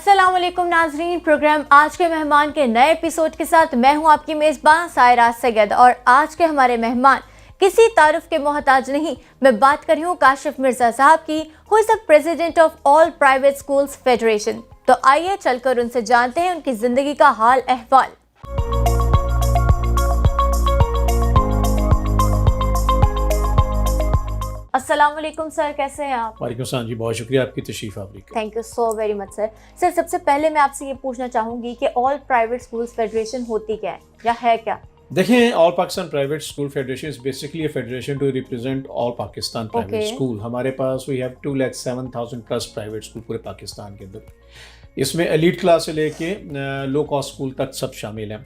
अस्सलाम वालेकुम नाजरीन, प्रोग्राम आज के मेहमान के नए एपिसोड के साथ मैं हूं आपकी मेज़बान सायरा सैयद और आज के हमारे मेहमान किसी तारुफ के मोहताज नहीं। मैं बात कर रही हूँ काशिफ मिर्जा साहब की, who is the president of all private schools federation. तो आइए चलकर उनसे जानते हैं उनकी जिंदगी का हाल अहवाल। अस्सलाम वालेकुम सर, कैसे हैं आप? वालेकुम सलाम जी, बहुत शुक्रिया आपकी तशरीफ आवरी का। Thank you so very much sir. Sir सबसे पहले मैं आपसे ये पूछना चाहूँगी कि ऑल प्राइवेट स्कूल्स फेडरेशन होती क्या है या है क्या? देखें, all Pakistan private school federation is basically a federation to represent all Pakistan private school. हमारे पास we have 2,07,000 plus private school पूरे पाकिस्तान के अंदर। इसमें एलीट क्लास से लेके लो कॉस्ट स्कूल तक सब शामिल हैं।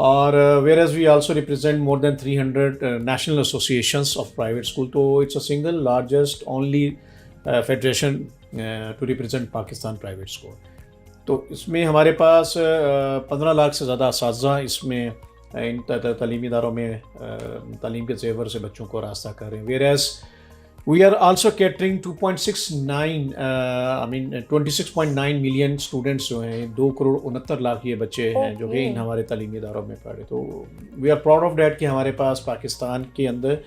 और where as we also represent more than 300 national associations of private school. तो it's a single largest only federation to represent Pakistan private school. तो इसमें हमारे पास 15 लाख से ज़्यादा असातिज़ा इसमें इन तालीमी इदारों में तालीम के जेवर से बच्चों को रास्ता कर रहे हैं। Where as we are also catering 26.9 million students जो हैं, 2,69,00,000 ये बच्चे हैं जो कि इन हमारे तालीमी इदारों में पढ़े। तो we are proud of that कि हमारे पास पाकिस्तान के अंदर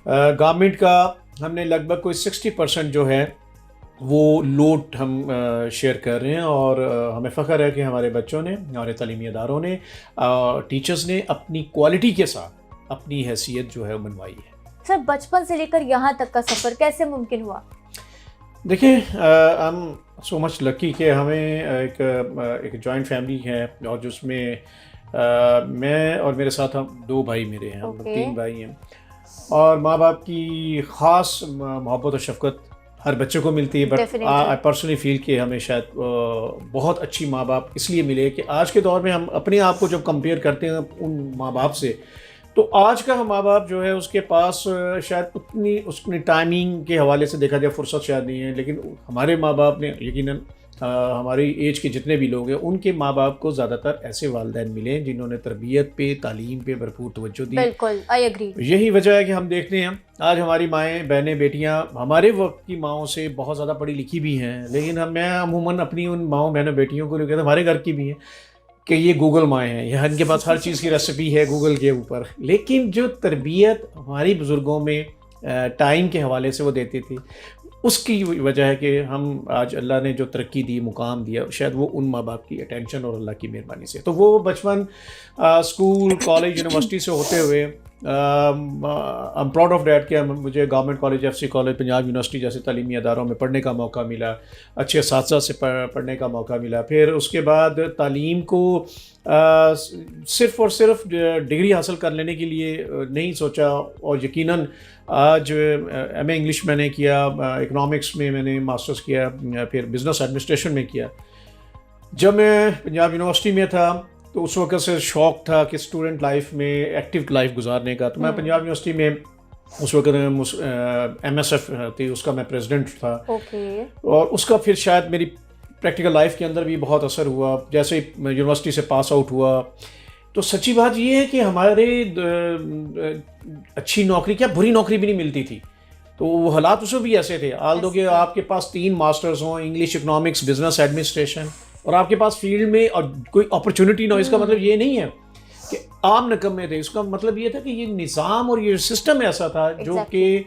गवर्नमेंट का हमने लगभग कोई 60% जो है वो लोड हम शेयर कर रहे हैं। और हमें फ़ख्र है कि हमारे बच्चों ने, हमारे तालीमी इदारों ने, टीचर्स ने अपनी क्वालिटी के साथ अपनी हैसियत जो है बनवाई है। सर बचपन से लेकर यहाँ तक का सफ़र कैसे मुमकिन हुआ? देखिए, हम सो मच लकी कि हमें एक जॉइंट फैमिली है और जिसमें मैं और मेरे साथ हम 2 भाई मेरे हैं, हम 3 भाई हैं। और माँ बाप की ख़ास मोहब्बत और शफ़क़त हर बच्चे को मिलती है। बट आई पर्सनली फील कि हमें शायद बहुत अच्छी माँ बाप इसलिए मिले कि आज के दौर में हम अपने आप को जब कंपेयर करते हैं उन माँ बाप से, तो आज का माँ बाप जो है उसके पास शायद उसकी टाइमिंग के हवाले से देखा जाए फुर्सत शायद नहीं है। लेकिन हमारे माँ बाप ने यकीनन हमारी एज के जितने भी लोग हैं उनके माँ बाप को ज़्यादातर ऐसे वालिदैन मिले जिन्होंने तरबियत पे, तालीम पे भरपूर तवज्जो दी। बिल्कुल, आई एग्री। यही वजह है कि हम देखते हैं आज हमारी माएँ, बहनें, बेटियाँ हमारे वक्त की माओं से बहुत ज़्यादा पढ़ी लिखी भी हैं। लेकिन मैं अमूमन अपनी उन माओं, बहनों, बेटियों को कहता हमारे घर की भी हैं कि ये गूगल माएँ हैं, यहाँ इनके पास हर चीज़ की रेसिपी है गूगल के ऊपर। लेकिन जो तरबियत हमारी बुज़ुर्गों में टाइम के हवाले से वो देती थी, उसकी वजह है कि हम आज अल्लाह ने जो तरक्की दी, मुकाम दिया, शायद वो उन माँ बाप की अटेंशन और अल्लाह की मेहरबानी से। तो वो बचपन स्कूल, कॉलेज, यूनिवर्सिटी से होते हुए I am proud of that कि मुझे government college, FC college, Punjab university जैसे तालीमी अदारों में पढ़ने का मौका मिला, अच्छे असातिज़ा से पढ़ने का मौका मिला। फिर उसके बाद तालीम को सिर्फ़ और सिर्फ डिग्री हासिल कर लेने के लिए नहीं सोचा। और यकीनन आज MA इंग्लिश मैंने किया, इकनॉमिक्स में मैंने मास्टर्स किया, फिर बिज़नेस एडमिनिस्ट्रेशन में किया। जब मैं पंजाब यूनिवर्सिटी में था तो उस वक्त से शौक़ था कि स्टूडेंट लाइफ में एक्टिव लाइफ गुजारने का। तो मैं पंजाब यूनिवर्सिटी में उस वक्त MSF थी, उसका मैं प्रेसिडेंट था। और उसका फिर शायद मेरी प्रैक्टिकल लाइफ के अंदर भी बहुत असर हुआ। जैसे यूनिवर्सिटी से पास आउट हुआ तो सच्ची बात ये है कि हमारे अच्छी नौकरी क्या बुरी नौकरी भी नहीं मिलती थी। तो वो हालात उसमें भी ऐसे थे। आल दो कि आपके पास 3 मास्टर्स हों, इंग्लिश, इकनॉमिक्स, बिजनेस एडमिनिस्ट्रेशन, और आपके पास फील्ड में और कोई अपॉर्चुनिटी ना हो। इसका मतलब ये नहीं है कि आम निकम्मे थे, इसका मतलब ये था कि ये निज़ाम और ये सिस्टम ऐसा था जो कि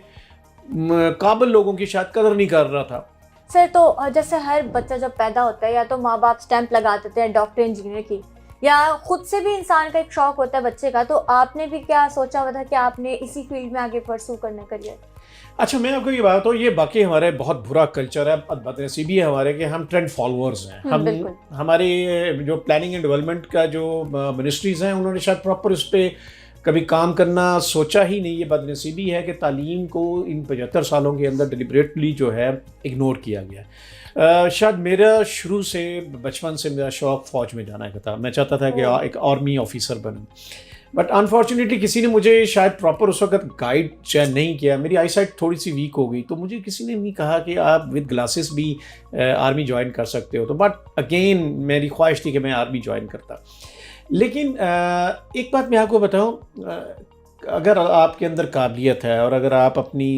काबिल लोगों की शायद कदर नहीं कर रहा था। सर तो जैसे हर बच्चा जब पैदा होता है या तो माँ बाप स्टैंप लगा देते हैं डॉक्टर, इंजीनियर की, या खुद से भी इंसान का एक शौक होता है बच्चे का। तो आपने भी क्या सोचा हुआ था कि आपने इसी फील्ड में आगे परस्यू करना करियर? अच्छा, मैं आपको ये बात ये बाकी हमारे बहुत बुरा कल्चर है, बदनसीबी है हमारे कि हम ट्रेंड फॉलोअर्स हैं। हम हमारे जो प्लानिंग एंड डेवलपमेंट का जो मिनिस्ट्रीज़ हैं उन्होंने शायद प्रॉपर उस पर कभी काम करना सोचा ही नहीं। ये बदनसीबी है कि तालीम को इन 75 सालों के अंदर डिलिबरेटली जो है इग्नोर किया गया। शायद मेरा शुरू से बचपन से मेरा शौक़ फ़ौज में जाने का था। मैं चाहता था कि एक आर्मी ऑफिसर बनूं। बट अनफॉर्चुनेटली किसी ने मुझे शायद प्रॉपर उस वक्त गाइड शायद नहीं किया। मेरी आई साइट थोड़ी सी वीक हो गई, तो मुझे किसी ने नहीं कहा कि आप विद ग्लासेस भी आर्मी ज्वाइन कर सकते हो। तो बट अगेन मेरी ख्वाहिश थी कि मैं आर्मी ज्वाइन करता। लेकिन एक बात मैं आपको बताऊं, अगर आपके अंदर काबिलियत है और अगर आप अपनी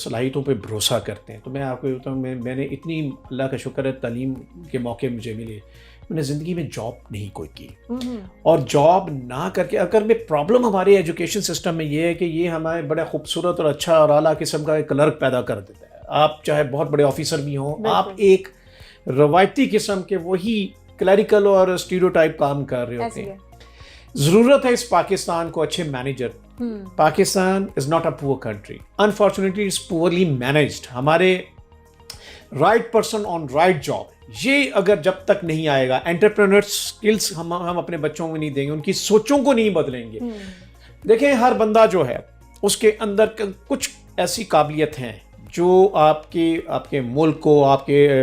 सलाहियतों पे भरोसा करते हैं, तो मैं आपको बताऊँ, मैंने इतनी, अल्लाह का शुक्र है, तालीम के मौके मुझे मिले, मैंने ज़िंदगी में जॉब नहीं कोई की। और जॉब ना करके, अगर मैं प्रॉब्लम हमारे एजुकेशन सिस्टम में ये है कि ये हमारे बड़ा खूबसूरत और अच्छा और आला किस्म का एक क्लर्क पैदा कर देता है। आप चाहे बहुत बड़े ऑफिसर भी हों, आप एक रवायती किस्म के वही क्लरिकल और स्टीरियोटाइप काम कर रहे होते हैं। ज़रूरत है इस पाकिस्तान को अच्छे manager. Pakistan is not a poor country, unfortunately is poorly managed. हमारे right person on right job, ये अगर जब तक नहीं आएगा, एंटरप्रेन्योर स्किल्स हम अपने बच्चों को नहीं देंगे, उनकी सोचों को नहीं बदलेंगे। देखें, हर बंदा जो है उसके अंदर कुछ ऐसी काबिलियत हैं जो आपके मुल्क को, आपके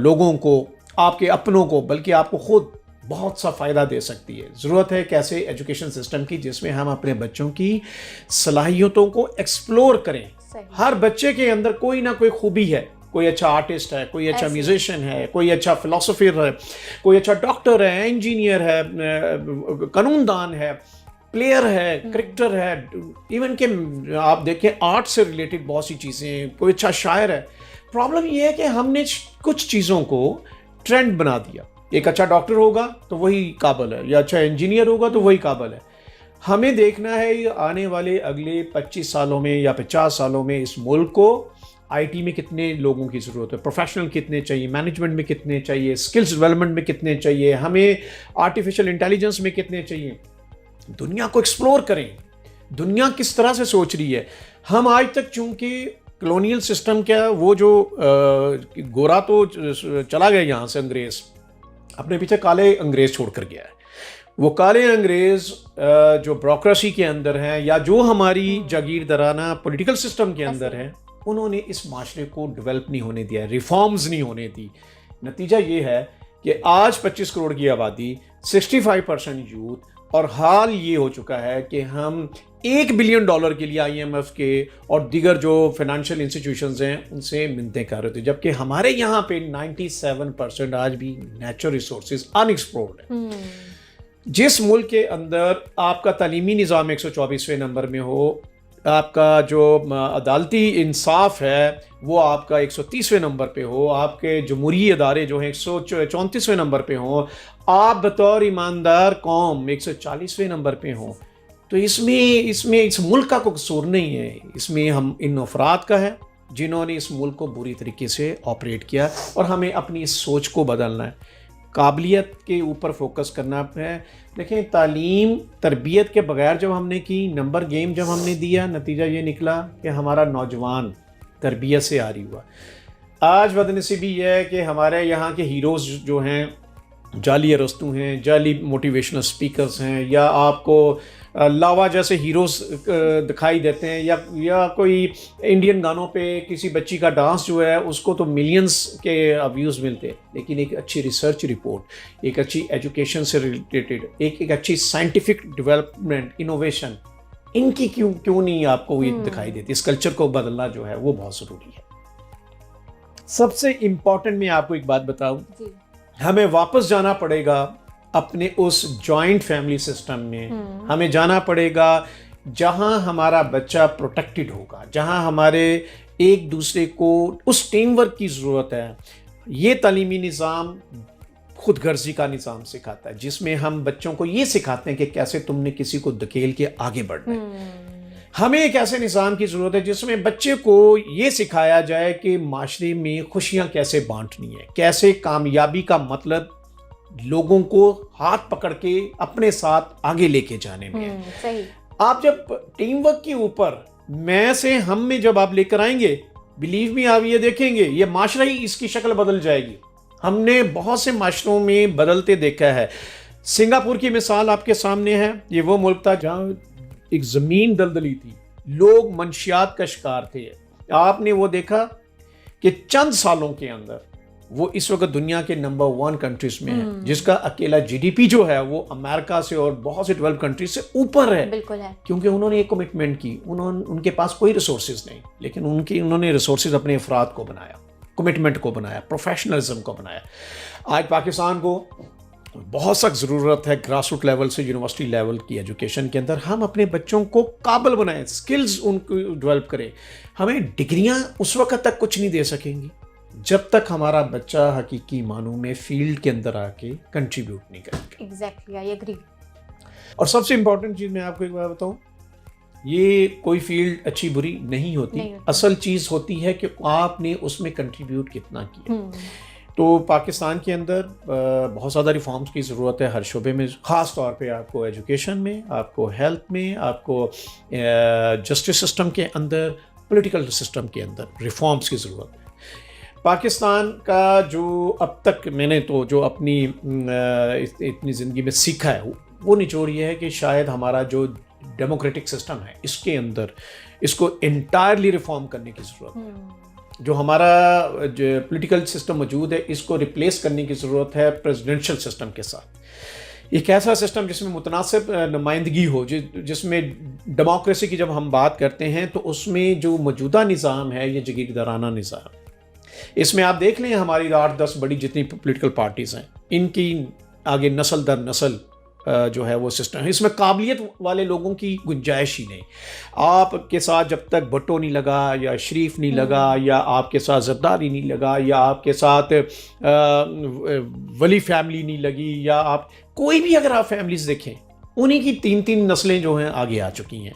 लोगों को, आपके अपनों को, बल्कि आपको खुद बहुत सा फ़ायदा दे सकती है। ज़रूरत है एक ऐसे एजुकेशन सिस्टम की जिसमें हम अपने बच्चों की सलाहियतों को एक्सप्लोर करें। हर बच्चे के अंदर कोई ना कोई खूबी है। कोई अच्छा आर्टिस्ट है, कोई अच्छा म्यूजिशियन है, कोई अच्छा फिलोसोफर है, कोई अच्छा डॉक्टर है, इंजीनियर है, कानूनदान है, प्लेयर है, क्रिकेटर है, इवन के आप देखें आर्ट से रिलेटेड बहुत सी चीज़ें, कोई अच्छा शायर है। प्रॉब्लम ये है कि हमने कुछ चीज़ों को ट्रेंड बना दिया। एक अच्छा डॉक्टर होगा तो वही काबिल है, या अच्छा इंजीनियर होगा तो वही काबिल है। हमें देखना है आने वाले अगले 25 सालों में या 50 सालों में इस मुल्क को आईटी में कितने लोगों की ज़रूरत है, प्रोफेशनल कितने चाहिए, मैनेजमेंट में कितने चाहिए, स्किल्स डेवलपमेंट में कितने चाहिए, हमें आर्टिफिशियल इंटेलिजेंस में कितने चाहिए। दुनिया को एक्सप्लोर करें, दुनिया किस तरह से सोच रही है। हम आज तक चूंकि कॉलोनियल सिस्टम क्या, वो जो गोरा तो चला गया यहाँ से, अंग्रेज़ अपने पीछे काले अंग्रेज़ छोड़ कर गया है। वो काले अंग्रेज़ जो ब्यूरोक्रेसी के अंदर हैं या जो हमारी जागीरदाराना पॉलिटिकल सिस्टम के अंदर हैं, उन्होंने इस माशरे को डेवलप नहीं होने दिया, रिफॉर्म्स नहीं होने दी। नतीजा ये है कि आज 25 करोड़ की आबादी, 65% यूथ, और हाल ये हो चुका है कि हम $1 बिलियन के लिए IMF के और दीगर जो फाइनेंशियल इंस्टीट्यूशंस हैं उनसे मिन्नतें कर रहे थे, जबकि हमारे यहाँ पे 97% आज भी नेचुरल रिसोर्सेज अनएक्सप्लोर्ड है। जिस मुल्क के अंदर आपका तालीमी निज़ाम 124वें नंबर में हो, आपका जो अदालती इंसाफ है वो आपका 130वें नंबर पे हो, आपके जमहूरी अदारे जो हैं 134वें नंबर पे हो, आप बतौर ईमानदार कौम 140वें नंबर पे हो, तो इसमें इस मुल्क का कोई कसूर नहीं है। इसमें हम इन अफराद का है जिन्होंने इस मुल्क को बुरी तरीके से ऑपरेट किया, और हमें अपनी इस सोच को बदलना है, काबिलियत के ऊपर फोकस करना है। देखें, तालीम तरबियत के बगैर जब हमने की, नंबर गेम जब हमने दिया, नतीजा ये निकला कि हमारा नौजवान तरबियत से आरी हुआ। आज बदनसीबी ये है कि हमारे यहाँ के हीरोज़ जो हैं जाली अरस्तू हैं, जाली मोटिवेशनल स्पीकर्स हैं, या आपको लावा जैसे हीरोज़ दिखाई देते हैं, या कोई इंडियन गानों पे किसी बच्ची का डांस जो है उसको तो मिलियंस के व्यूज़ मिलते हैं। लेकिन एक अच्छी रिसर्च रिपोर्ट, एक अच्छी एजुकेशन से रिलेटेड, एक अच्छी साइंटिफिक डेवलपमेंट, इनोवेशन, इनकी क्यों नहीं आपको ये दिखाई देती। इस कल्चर को बदलना जो है वो बहुत ज़रूरी है। सबसे इम्पॉर्टेंट मैं आपको एक बात बताऊँ, हमें वापस जाना पड़ेगा अपने उस जॉइंट फैमिली सिस्टम में। हमें जाना पड़ेगा जहां हमारा बच्चा प्रोटेक्टेड होगा, जहां हमारे एक दूसरे को उस टीम वर्क की ज़रूरत है। ये तालीमी निज़ाम खुद गर्जी का निज़ाम सिखाता है, जिसमें हम बच्चों को ये सिखाते हैं कि कैसे तुमने किसी को धकेल के आगे बढ़ना है। हमें एक ऐसे निज़ाम की ज़रूरत है जिसमें बच्चे को ये सिखाया जाए कि माशरे में खुशियाँ कैसे बांटनी है, कैसे कामयाबी का मतलब लोगों को हाथ पकड़ के अपने साथ आगे लेके जाने में है। सही। आप जब टीम वर्क के ऊपर मैं से हम में जब आप लेकर आएंगे, बिलीव मी, आप ये देखेंगे ये माशरा ही इसकी शक्ल बदल जाएगी। हमने बहुत से माशरों में बदलते देखा है। सिंगापुर की मिसाल आपके सामने है। ये वो मुल्क था जहाँ एक ज़मीन दलदली थी, लोग मंशियात का शिकार थे। आपने वो देखा कि चंद सालों के अंदर वो इस वक्त दुनिया के नंबर 1 कंट्रीज में है, जिसका अकेला जीडीपी जो है वो अमेरिका से और बहुत से डेवलप कंट्रीज से ऊपर है। बिल्कुल है। क्योंकि उन्होंने एक कमिटमेंट की, उनके पास कोई रिसोर्सेज नहीं, लेकिन उन्होंने रिसोर्सेज अपने अफराद को बनाया, कमिटमेंट को बनाया, प्रोफेशनलिज्म को बनाया। आज पाकिस्तान को बहुत सख्त ज़रूरत है ग्रास रूट लेवल से यूनिवर्सिटी लेवल की एजुकेशन के अंदर हम अपने बच्चों को काबिल बनाएं, स्किल्स उनको डेवलप करें। हमें डिग्रियां उस वक्त तक कुछ नहीं दे सकेंगी जब तक हमारा बच्चा हकीकी मानों में फील्ड के अंदर आके कंट्रीब्यूट नहीं करेगा। Exactly, I agree. और सबसे इम्पॉर्टेंट चीज़ मैं आपको एक बात बताऊं, ये कोई फील्ड अच्छी बुरी नहीं होती। असल चीज़ होती है कि आपने उसमें कंट्रीब्यूट कितना किया। तो पाकिस्तान के अंदर बहुत ज़्यादा रिफॉर्म्स की ज़रूरत है हर शोबे में, ख़ास तौर पे आपको एजुकेशन में, आपको हेल्थ में, आपको जस्टिस सिस्टम के अंदर, पॉलिटिकल सिस्टम के अंदर रिफॉर्म्स की ज़रूरत है। पाकिस्तान का जो अब तक मैंने तो जो अपनी इतनी ज़िंदगी में सीखा है वो निचोड़ ये है कि शायद हमारा जो डेमोक्रेटिक सिस्टम है इसके अंदर इसको इंटायरली रिफॉर्म करने की ज़रूरत है। जो हमारा जो पॉलिटिकल सिस्टम मौजूद है इसको रिप्लेस करने की ज़रूरत है प्रेसिडेंशियल सिस्टम के साथ। एक ऐसा सिस्टम जिसमें मुतनासिब नुमाइंदगी हो, जिसमें डेमोक्रेसी की जब हम बात करते हैं तो उसमें जो मौजूदा निज़ाम है ये जागीरदाराना निज़ाम। इसमें आप देख लें हमारी 8-10 बड़ी जितनी पॉलिटिकल पार्टीज़ हैं इनकी आगे नस्ल दर नस्ल जो है वो सिस्टम है, इसमें काबिलियत वाले लोगों की गुंजाइश ही नहीं। आपके साथ जब तक भुट्टो नहीं लगा या शरीफ नहीं लगा या आपके साथ ज़रदारी नहीं लगा या आपके साथ वली फैमिली नहीं लगी या आप कोई भी अगर आप फैमिलीज़ देखें उन्हीं की 3-3 नस्लें जो हैं आगे आ चुकी हैं।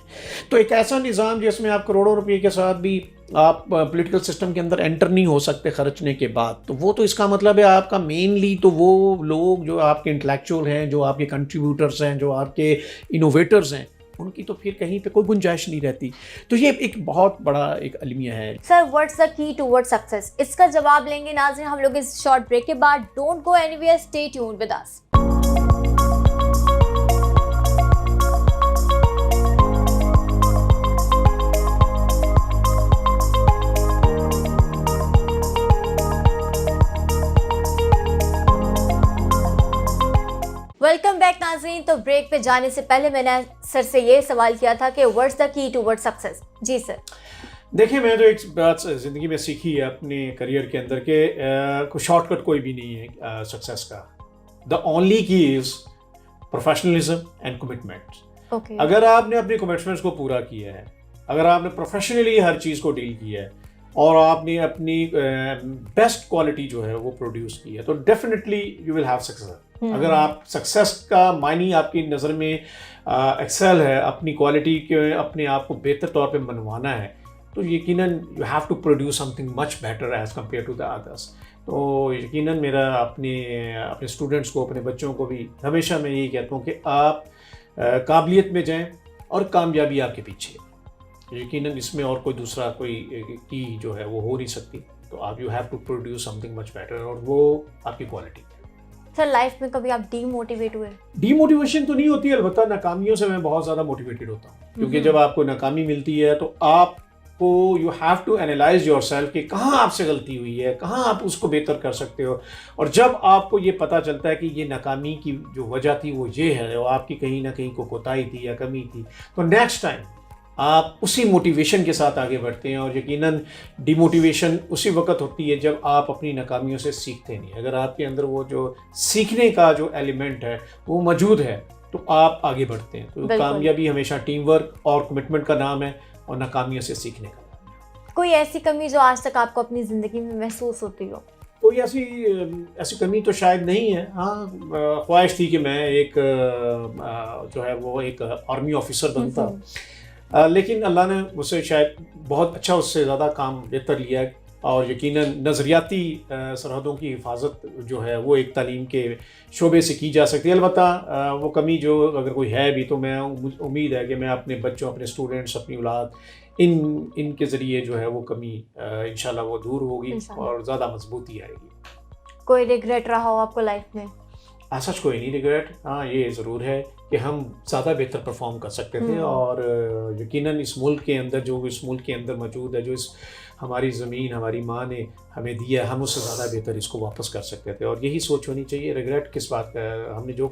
तो एक ऐसा निज़ाम जिसमें आप करोड़ों रुपए के साथ भी आप पॉलिटिकल सिस्टम के अंदर एंटर नहीं हो सकते खर्चने के बाद, तो वो तो इसका मतलब है आपका मेनली तो वो लोग जो आपके इंटेलेक्चुअल हैं, जो आपके कंट्रीब्यूटर्स हैं, जो आपके इनोवेटर्स हैं, उनकी तो फिर कहीं पे कोई गुंजाइश नहीं रहती। तो ये एक बहुत बड़ा एक अलमिया है। Sir, what's the key toward success? इसका जवाब लेंगे नाज़रीन हम लोग इस शॉर्ट ब्रेक के बाद। Don't go anywhere, stay tuned with us. Welcome back नाज़रीन। तो ब्रेक पे जाने से पहले मैंने सर से ये सवाल किया था कि what's the key toward success. जी सर। देखिए, मैं तो एक बात ज़िंदगी में सीखी है अपने करियर के अंदर के कोई शॉर्टकट कोई भी नहीं है सक्सेस का। द ओनली की इज़ प्रोफेशनलिज्म एंड कमिटमेंट। अगर आपने अपने कमिटमेंट्स को पूरा किया है, अगर आपने प्रोफेशनली हर चीज़ को डील किया है और आपने अपनी बेस्ट क्वालिटी जो है वो प्रोड्यूस की है, तो definitely you will have success. अगर आप सक्सेस का मायने आपकी नज़र में एक्सेल है, अपनी क्वालिटी के अपने आप को बेहतर तौर पे मनवाना है, तो यकीनन you have to produce something much better as compare to the others. तो यकीनन मेरा अपने स्टूडेंट्स को, अपने बच्चों को भी हमेशा मैं यही कहता हूँ कि आप काबिलियत में जाएं और कामयाबी आपके पीछे है। यकीनन इसमें और कोई दूसरा कोई की जो है वो हो नहीं सकती। तो आप you have to produce something much better, और वो आपकी क्वालिटी। सर, लाइफ में कभी आप डीमोटिवेट हुए? डीमोटिवेशन तो नहीं होती है, अलबत्ता नाकामियों से मैं बहुत ज़्यादा मोटिवेटेड होता हूँ, क्योंकि जब आपको नाकामी मिलती है तो आपको you have to analyse yourself कि कहाँ आपसे गलती हुई है, कहाँ आप उसको बेहतर कर सकते हो। और जब आपको ये पता चलता है कि ये नाकामी की जो वजह थी वो ये है और आपकी कहीं ना कहीं को कोताही थी या कमी थी, तो नेक्स्ट टाइम आप उसी मोटिवेशन के साथ आगे बढ़ते हैं। और यकीनन डिमोटिवेशन उसी वक्त होती है जब आप अपनी नाकामियों से सीखते नहीं। अगर आपके अंदर वो जो सीखने का जो एलिमेंट है वो मौजूद है तो आप आगे बढ़ते हैं। तो कामयाबी हमेशा टीम वर्क और कमिटमेंट का नाम है और नाकामियों से सीखने का नाम है। कोई ऐसी कमी जो आज तक आपको अपनी ज़िंदगी में महसूस होती हो? कोई ऐसी कमी तो शायद नहीं है। हाँ, ख्वाहिश थी कि मैं एक जो है वो एक आर्मी ऑफिसर बनता, लेकिन अल्लाह ने मुझसे शायद बहुत अच्छा, उससे ज़्यादा काम बेहतर लिया है। और यकीनन नज़रियाती सरहदों की हिफाजत जो है वो एक तालीम के शोबे से की जा सकती है। अलबत्ता वो कमी जो अगर कोई है भी, तो मैं उम्मीद है कि मैं अपने बच्चों, अपने स्टूडेंट्स, अपनी औलाद, इनके ज़रिए जो है वो कमी इंशाल्लाह वो दूर होगी और ज़्यादा मजबूती आएगी। कोई रिग्रेट रहा हो आपको लाइफ में? ऐसा कोई नहीं रिग्रेट। हाँ, ये ज़रूर है कि हम ज़्यादा बेहतर परफॉर्म कर सकते थे, और यकीनन इस मुल्क के अंदर जो इस मुल्क के अंदर मौजूद है, जो इस हमारी ज़मीन हमारी माँ ने हमें दिया है, हम उससे ज़्यादा बेहतर इसको वापस कर सकते थे। और यही सोच होनी चाहिए। रिग्रेट किस बात का? हमने जो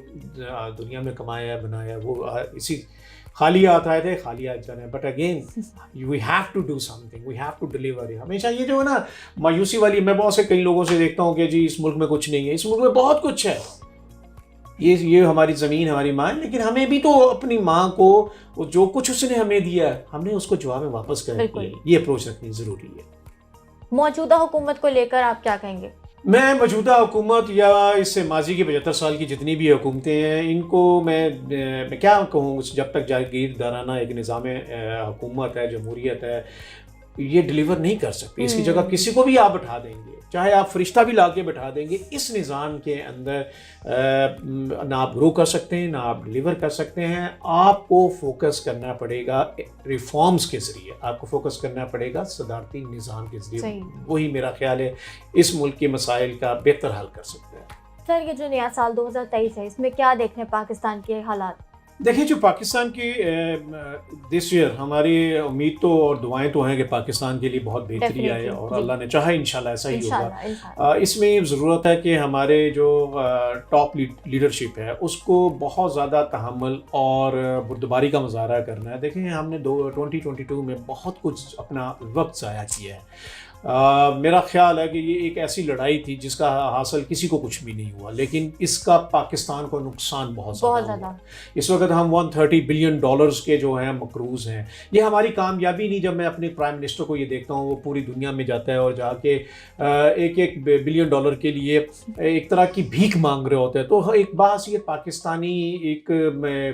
दुनिया में कमाया बनाया वो इसी खाली हाथ आए थे, खाली हाथ जाना है। But again we have to do something, we have to deliver. हमेशा ये जो है ना मायूसी वाली, मैं बहुत से कई लोगों से देखता हूँ कि जी इस मुल्क में कुछ नहीं है। इस मुल्क में बहुत कुछ है। ये हमारी ज़मीन हमारी माँ है, लेकिन हमें भी तो अपनी माँ को जो कुछ उसने हमें दिया है हमने उसको जवाब में वापस करना है। ये अप्रोच रखनी ज़रूरी है। मौजूदा हुकूमत को लेकर आप क्या कहेंगे? मैं मौजूदा हुकूमत या इससे माजी की 75 साल की जितनी भी हुकूमतें हैं इनको मैं क्या कहूँ, जब तक जागीरदाराना एक निज़ाम हुकूमत है, जमहूरियत है, ये डिलीवर नहीं कर सकती। इसकी जगह किसी को भी आप बैठा देंगे, चाहे आप फरिश्ता भी ला के बैठा देंगे, इस निज़ाम के अंदर ना आप ग्रो कर सकते हैं ना आप डिलीवर कर सकते हैं। आपको फोकस करना पड़ेगा रिफॉर्म्स के ज़रिए, आपको फोकस करना पड़ेगा सदारती निज़ाम के ज़रिए। वही मेरा ख्याल है इस मुल्क के मसाइल का बेहतर हल कर सकते हैं। सर, ये जो नया साल 2023 है, इसमें क्या देखने पाकिस्तान के हालात? देखिए, जो पाकिस्तान की दिस ईयर हमारी उम्मीद तो और दुआएं तो हैं कि पाकिस्तान के लिए बहुत बेहतरी आए, और अल्लाह ने चाहा इंशाल्लाह ऐसा ही होगा। इसमें ज़रूरत है कि हमारे जो टॉप लीडरशिप है उसको बहुत ज़्यादा तहम्मुल और बुर्दबारी का मुजाहरा करना है। देखें, हमने 2022 में बहुत कुछ अपना वक्त ज़ाया किया है। मेरा ख्याल है कि ये एक ऐसी लड़ाई थी जिसका हासिल किसी को कुछ भी नहीं हुआ, लेकिन इसका पाकिस्तान को नुकसान बहुत ज़्यादा हुआ। इस वक्त हम $130 बिलियन के जो हैं मकरूज़ हैं। ये हमारी कामयाबी नहीं। जब मैं अपने प्राइम मिनिस्टर को ये देखता हूँ, वो पूरी दुनिया में जाता है और जाके $1 बिलियन के लिए एक तरह की भीख मांग रहे होते हैं, तो एक बात ये पाकिस्तानी एक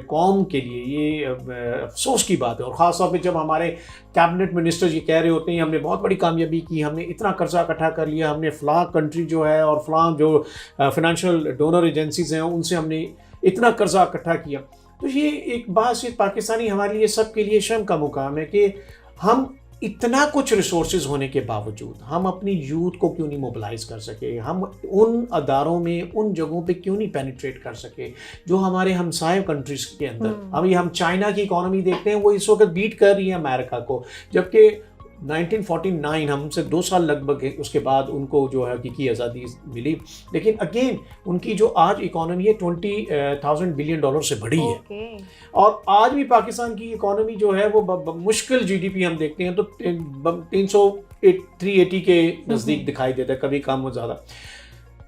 कौम के लिए ये अफसोस की बात है। और ख़ास तौर पर जब हमारे कैबिनेट मिनिस्टर ये कह रहे होते हैं हमने बहुत बड़ी कामयाबी की, हमने इतना कर्जा इकट्ठा कर लिया, हमने फ़लाँ कंट्री जो है और फ़लाँ जो फाइनेंशियल डोनर एजेंसीज़ हैं उनसे हमने इतना कर्जा इकट्ठा किया। तो ये एक बात ये पाकिस्तानी हमारे लिए सबके लिए शर्म का मुकाम है कि हम इतना कुछ रिसोर्सेज होने के बावजूद हम अपनी यूथ को क्यों नहीं मोबिलाइज कर सके, हम उन अदारों में उन जगहों पे क्यों नहीं पेनिट्रेट कर सके जो हमारे हमसाय कंट्रीज़ के अंदर। अभी हम चाइना की इकोनॉमी देखते हैं, वो इस वक्त बीट कर रही है अमेरिका को, जबकि 1949 हमसे 2 साल लगभग उसके बाद उनको जो है हकीकी आज़ादी मिली, लेकिन अगेन उनकी जो आज इकोनॉमी है $20,000 बिलियन से बढ़ी है। और आज भी पाकिस्तान की इकोनॉमी जो है वो मुश्किल जीडीपी हम देखते हैं तो 380 के नज़दीक दिखाई देता है, कभी कम हो ज़्यादा।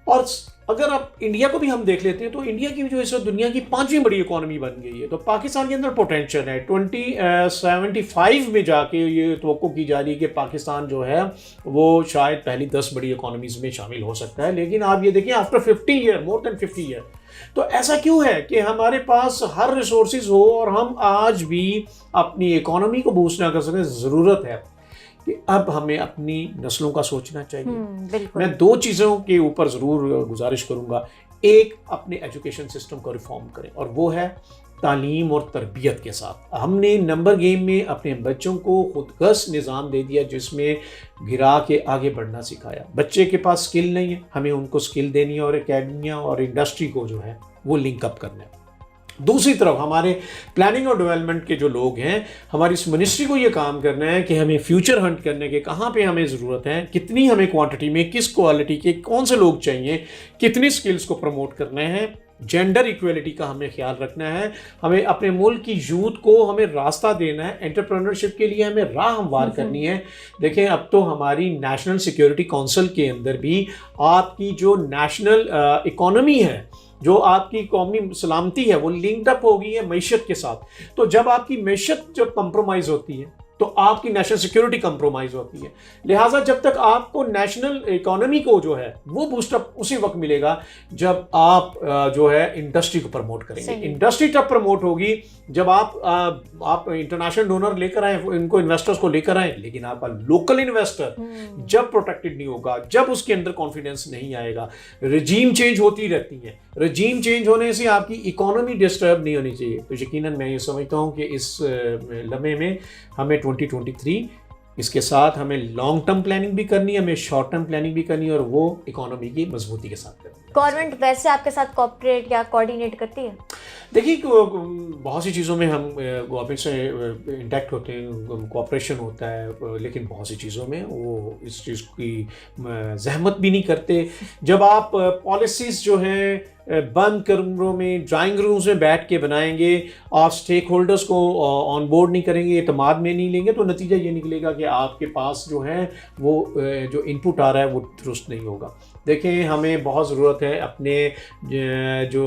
और अगर आप इंडिया को भी हम देख लेते हैं तो इंडिया की जो इस वक्त दुनिया की 5वीं बड़ी इकोनॉमी बन गई है। तो पाकिस्तान के अंदर पोटेंशियल है। 2075 में जाके ये तवक्को की जा रही है कि पाकिस्तान जो है वो शायद पहली 10 बड़ी इकोनॉमीज़ में शामिल हो सकता है। लेकिन आप ये देखिए after 50 year, more than 50 year, तो ऐसा क्यों है कि हमारे पास हर रिसोर्सेज हो और हम आज भी अपनी इकोनॉमी को बूस्ट ना कर सकें। ज़रूरत है कि अब हमें अपनी नस्लों का सोचना चाहिए। मैं 2 चीज़ों के ऊपर ज़रूर गुजारिश करूँगा। एक, अपने एजुकेशन सिस्टम को रिफॉर्म करें, और वो है तालीम और तरबियत के साथ। हमने नंबर गेम में अपने बच्चों को खुदगर्ज निज़ाम दे दिया जिसमें गिरा के आगे बढ़ना सिखाया। बच्चे के पास स्किल नहीं है, हमें उनको स्किल देनी है और एकेडमियाँ और इंडस्ट्री को जो है वो लिंकअप करना है। दूसरी तरफ हमारे प्लानिंग और डेवलपमेंट के जो लोग हैं, हमारी इस मिनिस्ट्री को ये काम करना है कि हमें फ्यूचर हंट करने के कहाँ पे हमें ज़रूरत है, कितनी हमें क्वांटिटी में, किस क्वालिटी के, कौन से लोग चाहिए, कितनी स्किल्स को प्रमोट करना है, जेंडर इक्वलिटी का हमें ख्याल रखना है, हमें अपने मुल्क की यूथ को हमें रास्ता देना है, एंटरप्रेन्योरशिप के लिए हमें राह हमवार करनी है। देखें, अब तो हमारी नेशनल सिक्योरिटी काउंसिल के अंदर भी आपकी जो नेशनल इकोनॉमी है, जो आपकी कौमी सलामती है, वो लिंक्ड अप हो गई है मैशत के साथ। तो जब आपकी मैशत जब कंप्रोमाइज़ होती है तो आपकी नेशनल सिक्योरिटी कंप्रोमाइज़ होती है। लिहाजा जब तक आपको नेशनल इकोनॉमी को जो है वो बूस्टअप उसी वक्त मिलेगा जब आप जो है इंडस्ट्री को प्रमोट करेंगे। इंडस्ट्री तब प्रमोट होगी जब आप इंटरनेशनल डोनर लेकर आए, इनको इन्वेस्टर्स को लेकर आए, लेकिन आपका लोकल इन्वेस्टर जब प्रोटेक्टेड नहीं होगा, जब उसके अंदर कॉन्फिडेंस नहीं आएगा, रजीम चेंज होती रहती है, रजीम चेंज होने से आपकी इकोनॉमी डिस्टर्ब नहीं होनी चाहिए। तो यकीनन मैं ये समझता हूँ कि इस लम्हे में हमें 2023 इसके साथ हमें लॉन्ग टर्म प्लानिंग भी करनी है, हमें शॉर्ट टर्म प्लानिंग भी करनी है, और वो इकोनॉमी की मजबूती के साथ करनी है। गवर्नमेंट वैसे आपके साथ कोऑपरेट या कोऑर्डिनेट करती है? देखिए, बहुत सी चीज़ों में हम गवर्नमेंट से इंटैक्ट होते हैं, कोऑपरेशन होता है, लेकिन बहुत सी चीज़ों में वो इस चीज़ की जहमत भी नहीं करते। जब आप पॉलिसीज़ जो हैं बंद कमरों में, ड्राइंग रूम्स में बैठ के बनाएंगे, आप स्टेक होल्डर्स को ऑन बोर्ड नहीं करेंगे, एतमाद में नहीं लेंगे, तो नतीजा ये निकलेगा कि आपके पास जो है वो जो इनपुट आ रहा है वो दुरुस्त नहीं होगा। देखें, हमें बहुत ज़रूरत है अपने जो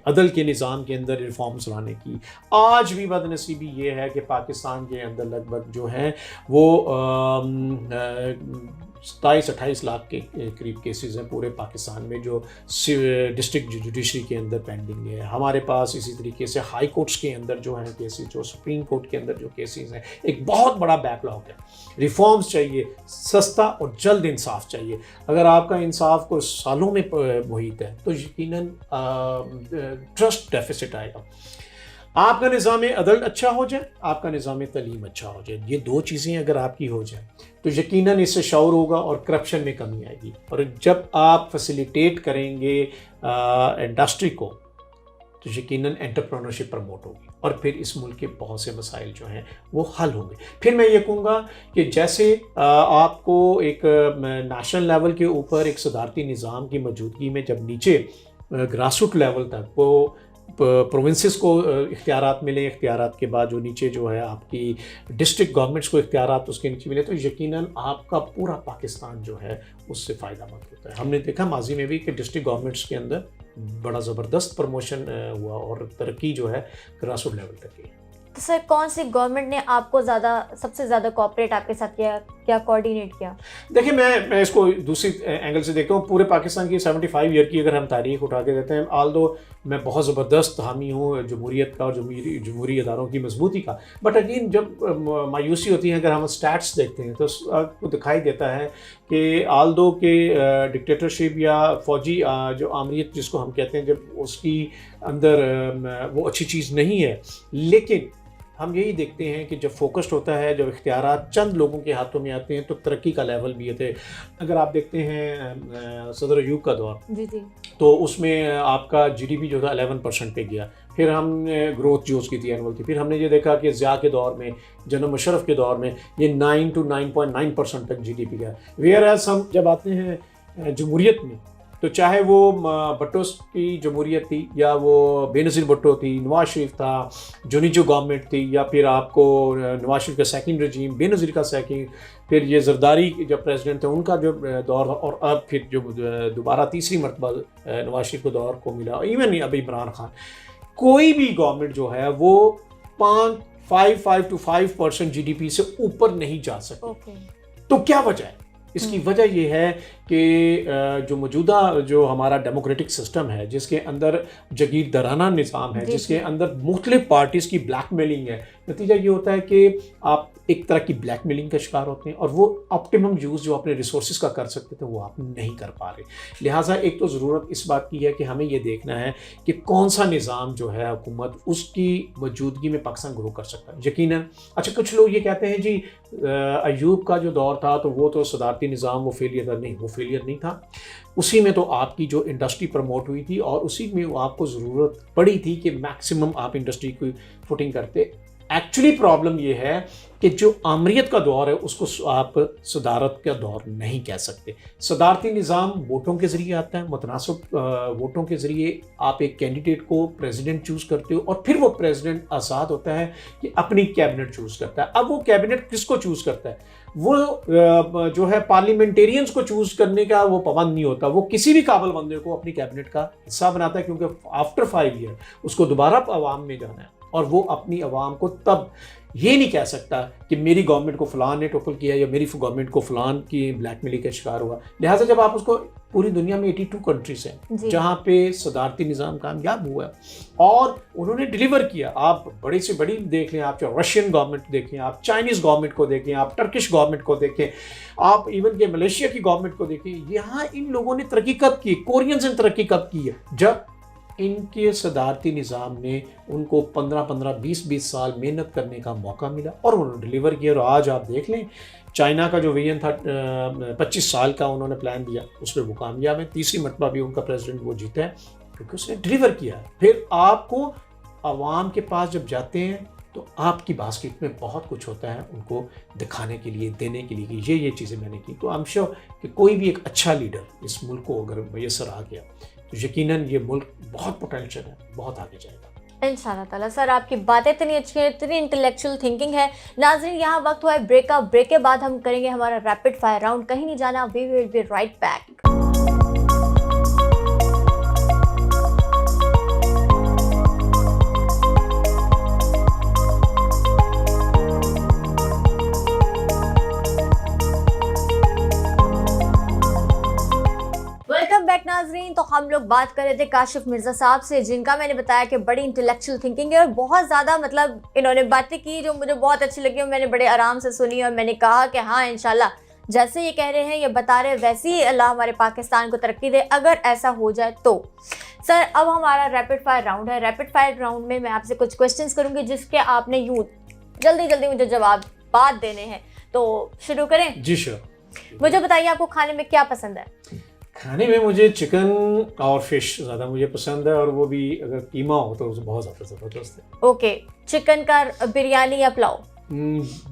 अदल के निज़ाम के अंदर रिफॉर्म्स लाने की। आज भी बदनसीबी ये है कि पाकिस्तान के अंदर लगभग जो है वो 27-28 लाख के करीब केसेस हैं पूरे पाकिस्तान में जो डिस्ट्रिक्ट जुडिशरी के अंदर पेंडिंग है। हमारे पास इसी तरीके से हाई कोर्ट्स के अंदर जो हैं केसेस, जो सुप्रीम कोर्ट के अंदर जो केसेस हैं, एक बहुत बड़ा बैकलॉग है। रिफॉर्म्स चाहिए, सस्ता और जल्द इंसाफ चाहिए। अगर आपका इंसाफ को सालों में मुहित है तो यकीनन ट्रस्ट डेफिसिट आएगा। आपका निज़ाम अदल अच्छा हो जाए, आपका निज़ाम तलीम अच्छा हो जाए, ये दो चीज़ें अगर आपकी हो जाए तो यकीनन इससे शौर होगा और करप्शन में कमी आएगी। और जब आप फैसिलिटेट करेंगे इंडस्ट्री को तो यकीनन एंटरप्रेन्योरशिप प्रमोट होगी और फिर इस मुल्क के बहुत से मसाइल जो हैं वो हल होंगे। फिर मैं ये कहूँगा कि जैसे आपको एक नेशनल लेवल के ऊपर एक सदारती निज़ाम की मौजूदगी में जब नीचे ग्रासरूट लेवल तक वो प्रोविंसेस को इख्तियारात मिले, इख्तियारात के बाद जो नीचे जो है आपकी डिस्ट्रिक्ट गवर्नमेंट्स को इख्तियारात उसके नीचे मिले, तो यकीनन आपका पूरा पाकिस्तान जो है उससे फ़ायदा मंद होता है। हमने देखा माजी में भी कि डिस्ट्रिक्ट गवर्नमेंट्स के अंदर बड़ा ज़बरदस्त प्रमोशन हुआ और तरक्की जो है ग्रासरूट लेवल तक की। तो सर, कौन सी गवर्नमेंट ने आपको सबसे ज़्यादा कोऑपरेट आपके साथ किया, क्या कोऑर्डिनेट किया? देखिए, मैं इसको दूसरी एंगल से देखता हूँ। पूरे पाकिस्तान की 75 ईयर की अगर हम तारीख उठा के देते हैं, आल्दो मैं बहुत ज़बरदस्त हामी हूँ जमहूरियत का और जमहूरी इदारों की मजबूती का, बट अगेन जब मायूसी होती है अगर हम स्टैट्स देखते हैं तो आपको दिखाई देता है कि आल्दो के डिक्टेटरशिप या फौजी जो आमरीत जिसको हम कहते हैं, जब उसकी अंदर वो अच्छी चीज़ नहीं है। लेकिन हम यही देखते हैं कि जब फोकस्ड होता है, जब इख्तियारात चंद लोगों के हाथों में आते हैं तो तरक्की का लेवल भी है। अगर आप देखते हैं सदर अयूब का दौर, जी, तो उसमें आपका जीडीपी जो था 11% पे गया। फिर हमने ग्रोथ जो उसकी थी एनुअल थी, फिर हमने ये देखा कि ज़िया के दौर में, जनरल मुशर्रफ के दौर में ये 9 to 9.9% तक जीडीपी गया। वेयर एज हम जब आते हैं जमहूरियत में, तो चाहे वो भट्टो की जमहूरियत थी या वो बेनज़ीर भट्टो थी, नवाज शरीफ था, जुनीजो गवर्नमेंट थी, या फिर आपको नवाज शरीफ का सेकंड रजीम, बेनज़ीर का सेकंड, फिर ये जरदारी जब प्रेसिडेंट थे उनका जो दौर, और अब फिर जो दोबारा तीसरी मरतबा नवाज शरीफ को दौर को मिला, इवन अभी इमरान खान, कोई भी गवर्नमेंट जो है वो 5 to 5% जीडीपी से ऊपर नहीं जा सकती। तो क्या वजह है? इसकी वजह यह है कि जो मौजूदा जो हमारा डेमोक्रेटिक सिस्टम है, जिसके अंदर जागीरदाराना निज़ाम है, जिसके अंदर मुख्तलिफ पार्टीज़ की ब्लैकमेलिंग है, नतीजा ये होता है कि आप एक तरह की ब्लैकमेलिंग का शिकार होते हैं और वो ऑप्टिमम यूज़ जो अपने रिसोर्सेज का कर सकते थे वो आप नहीं कर पा रहे। लिहाजा एक तो ज़रूरत इस बात की है कि हमें ये देखना है कि कौन सा निज़ाम जो है हुकूमत उसकी मौजूदगी में पाकिस्तान ग्रो कर सकता है। यकीनन अच्छा, कुछ लोग ये कहते हैं जी अयूब का जो दौर था तो वो तो सदारती निज़ाम वो फेलियर था। नहीं, वो फेलियर नहीं था। उसी में तो आपकी जो इंडस्ट्री प्रमोट हुई थी और उसी में आपको ज़रूरत पड़ी थी कि मैक्सिमम आप इंडस्ट्री की फुटिंग करते। एक्चुअली प्रॉब्लम ये है कि जो आमरीत का दौर है उसको आप सदारत का दौर नहीं कह सकते। सदारती निज़ाम वोटों के ज़रिए आता है, मुतनासिब वोटों के ज़रिए आप एक कैंडिडेट को प्रेसिडेंट चूज़ करते हो और फिर वो प्रेसिडेंट आज़ाद होता है कि अपनी कैबिनेट चूज़ करता है। अब वो कैबिनेट किसको चूज़ करता है? वो जो है पार्लियामेंटेरियंस को चूज़ करने का वो पाबंद नहीं होता, वो किसी भी काबिल बंदे को अपनी कैबिनेट का हिस्सा बनाता है, क्योंकि आफ्टर 5 ईयर उसको दोबारा अवाम में जाना है और वो अपनी अवाम को तब ये नहीं कह सकता कि मेरी गवर्नमेंट को फ़लान ने टोपल किया या मेरी गवर्नमेंट को फ़लान की ब्लैकमेलिंग का शिकार हुआ। लिहाजा जब आप उसको, पूरी दुनिया में 82 कंट्रीज हैं जहाँ पे सदारती निज़ाम कामयाब हुआ और उन्होंने डिलीवर किया। आप बड़ी से बड़ी देख लें, आप चाहे रशियन गवर्नमेंट देखें, आप चाइनीज़ गवर्नमेंट को देखें, आप टर्किश गवर्नमेंट को देखें, आप इवन के मलेशिया की गवर्नमेंट को देखें। यहाँ इन लोगों ने तरक्की कब की? कोरियंस ने तरक्की कब की है? जब इनके सदारती निज़ाम ने उनको 15-15, 20-20 साल मेहनत करने का मौका मिला और उन्होंने डिलीवर किया। और आज आप देख लें, चाइना का जो विजन था 25 साल का उन्होंने प्लान दिया, उसमें वो कामयाब है। तीसरी मरतबा भी उनका प्रेसिडेंट वो जीता है क्योंकि उसने डिलीवर किया है। फिर आपको आवाम के पास जब जाते हैं तो आपकी बास्केट में बहुत कुछ होता है उनको दिखाने के लिए, देने के लिए कि ये चीज़ें मैंने की। तो आई एम श्योर कि कोई भी एक अच्छा लीडर इस मुल्क को अगर मैसर आ गया यकीनन ये मुल्क बहुत पोटेंशियल है, बहुत आगे जाएगा इंशाल्लाह ताला। सर आपकी बातें इतनी अच्छी है, इतनी इंटेलेक्चुअल थिंकिंग है। नाज़रीन यहाँ वक्त हुआ है ब्रेक का। ब्रेक के बाद हम करेंगे हमारा रैपिड फायर राउंड। कहीं नहीं जाना, we will be right back. नाज़रीन, तो हम लोग बात कर रहे थे काशिफ मिर्ज़ा साहब से, जिनका मैंने बताया कि बड़ी इंटेलेक्चुअल थिंकिंग है और बहुत ज़्यादा मतलब इन्होंने बातें की जो मुझे बहुत अच्छी लगी और मैंने बड़े आराम से सुनी और मैंने कहा कि हाँ इंशाल्लाह जैसे ये कह रहे हैं, ये बता रहे हैं, वैसे ही अल्लाह हमारे पाकिस्तान को तरक्की दे अगर ऐसा हो जाए तो। सर अब हमारा रैपिड फायर राउंड है। रैपिड फायर राउंड में मैं आपसे कुछ क्वेश्चंस करूँगी जिसके आपने यूँ जल्दी जल्दी मुझे जवाब देने हैं। तो शुरू करें? जी श्योर। मुझे बताइए आपको खाने में क्या पसंद है? खाने में मुझे चिकन और फिश ज़्यादा मुझे पसंद है, और वो भी अगर कीमा हो तो बहुत ज़्यादा ज़बरदस्त है। ओके, चिकन का बिरयानी या पुलाव?